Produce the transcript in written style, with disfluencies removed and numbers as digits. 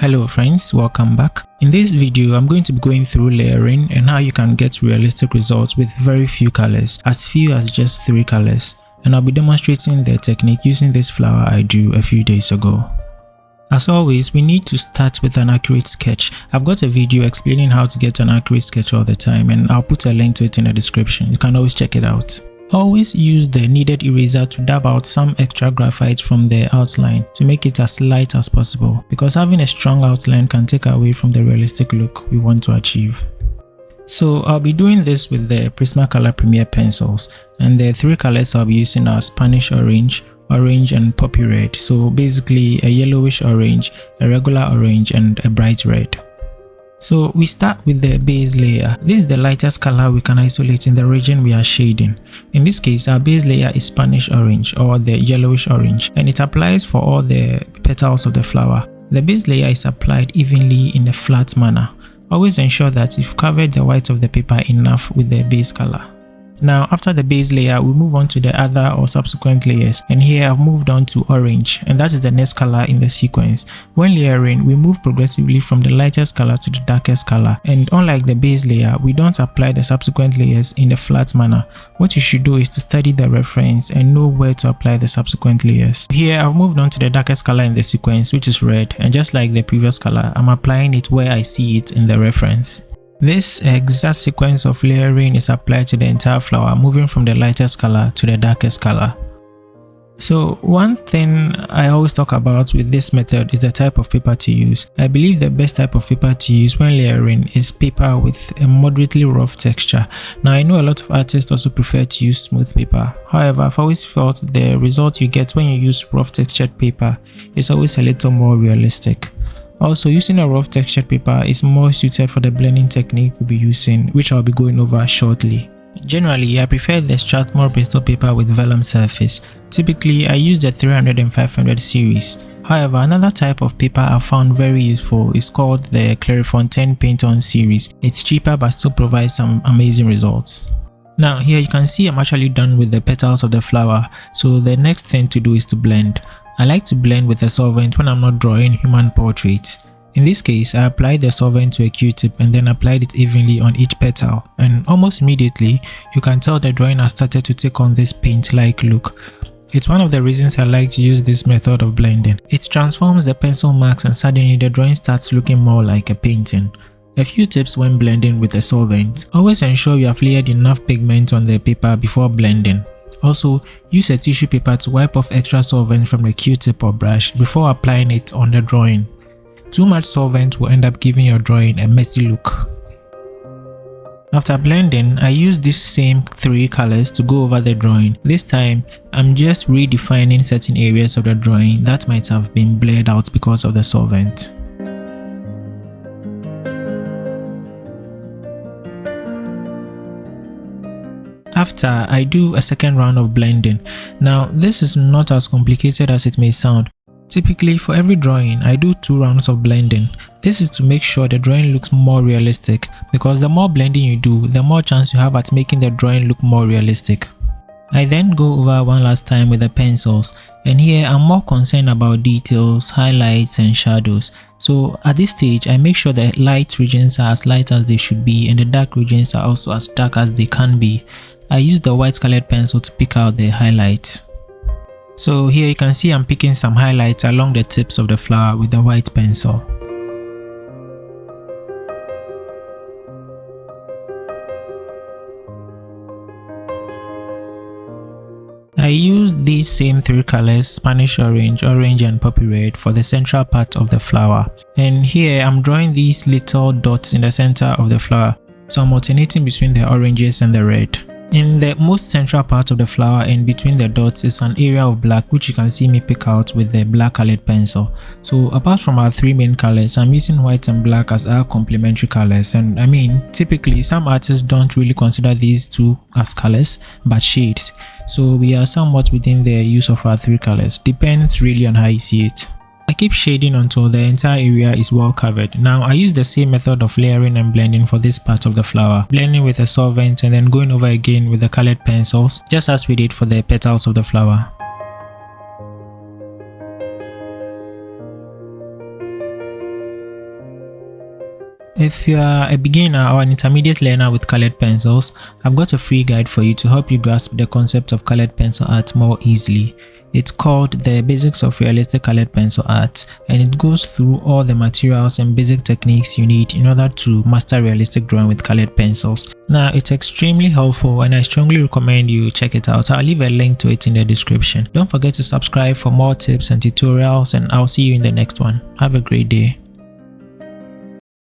Hello friends, welcome back. In this video, I'm going to be going through layering and how you can get realistic results with very few colors, as few as just 3 colors. And I'll be demonstrating the technique using this flower I drew a few days ago. As always, we need to start with an accurate sketch. I've got a video explaining how to get an accurate sketch all the time, and I'll put a link to it in the description. You can always check it out. Always use the needed eraser to dab out some extra graphite from the outline to make it as light as possible, because having a strong outline can take away from the realistic look we want to achieve. So I'll be doing this with the Prismacolor Premier pencils, and the 3 colors I'll be using are Spanish orange, orange and poppy red. So basically a yellowish orange, a regular orange and a bright red. So we start with the base layer. This is the lightest color we can isolate in the region we are shading. In this case, our base layer is Spanish orange or the yellowish orange, and it applies for all the petals of the flower. The base layer is applied evenly in a flat manner. Always ensure that you've covered the white of the paper enough with the base color. Now, after the base layer, we move on to the other or subsequent layers, and here I've moved on to orange, and that is the next color in the sequence. When layering, we move progressively from the lightest color to the darkest color, and unlike the base layer, we don't apply the subsequent layers in a flat manner. What you should do is to study the reference and know where to apply the subsequent layers. Here I've moved on to the darkest color in the sequence, which is red, and just like the previous color, I'm applying it where I see it in the reference. This exact sequence of layering is applied to the entire flower, moving from the lightest color to the darkest color. So one thing I always talk about with this method is the type of paper to use. I believe the best type of paper to use when layering is paper with a moderately rough texture. Now I know a lot of artists also prefer to use smooth paper. However, I've always felt the result you get when you use rough textured paper is always a little more realistic. Also, using a rough textured paper is more suited for the blending technique we'll be using, which I'll be going over shortly. Generally, I prefer the Strathmore Bristol paper with vellum surface. Typically, I use the 300 and 500 series. However, another type of paper I found very useful is called the Clairefontaine Paint On series. It's cheaper but still provides some amazing results. Now here you can see I'm actually done with the petals of the flower, so the next thing to do is to blend. I like to blend with a solvent when I'm not drawing human portraits. In this case, I applied the solvent to a Q-tip and then applied it evenly on each petal, and almost immediately you can tell the drawing has started to take on this paint-like look. It's one of the reasons I like to use this method of blending. It transforms the pencil marks and suddenly the drawing starts looking more like a painting. A few tips when blending with a solvent. Always ensure you have layered enough pigment on the paper before blending. Also, use a tissue paper to wipe off extra solvent from the Q-tip or brush before applying it on the drawing. Too much solvent will end up giving your drawing a messy look. After blending, I use these same 3 colors to go over the drawing. This time, I'm just redefining certain areas of the drawing that might have been blurred out because of the solvent. After, I do a second round of blending. Now, this is not as complicated as it may sound. Typically, for every drawing, I do 2 rounds of blending. This is to make sure the drawing looks more realistic, because the more blending you do, the more chance you have at making the drawing look more realistic. I then go over one last time with the pencils, and here I'm more concerned about details, highlights and shadows. So at this stage, I make sure the light regions are as light as they should be and the dark regions are also as dark as they can be. I use the white colored pencil to pick out the highlights. So here you can see I'm picking some highlights along the tips of the flower with the white pencil. I used these same 3 colors, Spanish orange, orange and poppy red, for the central part of the flower. And here I'm drawing these little dots in the center of the flower. So I'm alternating between the oranges and the red. In the most central part of the flower and between the dots is an area of black, which you can see me pick out with the black colored pencil. So apart from our 3 main colors, I'm using white and black as our complementary colors. And I mean, typically some artists don't really consider these 2 as colors but shades. So we are somewhat within the use of our 3 colors. Depends really on how you see it. I keep shading until the entire area is well covered. Now I use the same method of layering and blending for this part of the flower, blending with a solvent and then going over again with the colored pencils, just as we did for the petals of the flower. If you are a beginner or an intermediate learner with colored pencils, I've got a free guide for you to help you grasp the concept of colored pencil art more easily. It's called The Basics of Realistic Colored Pencil Art, and it goes through all the materials and basic techniques you need in order to master realistic drawing with colored pencils. Now, it's extremely helpful and I strongly recommend you check it out. I'll leave a link to it in the description. Don't forget to subscribe for more tips and tutorials, and I'll see you in the next one. Have a great day.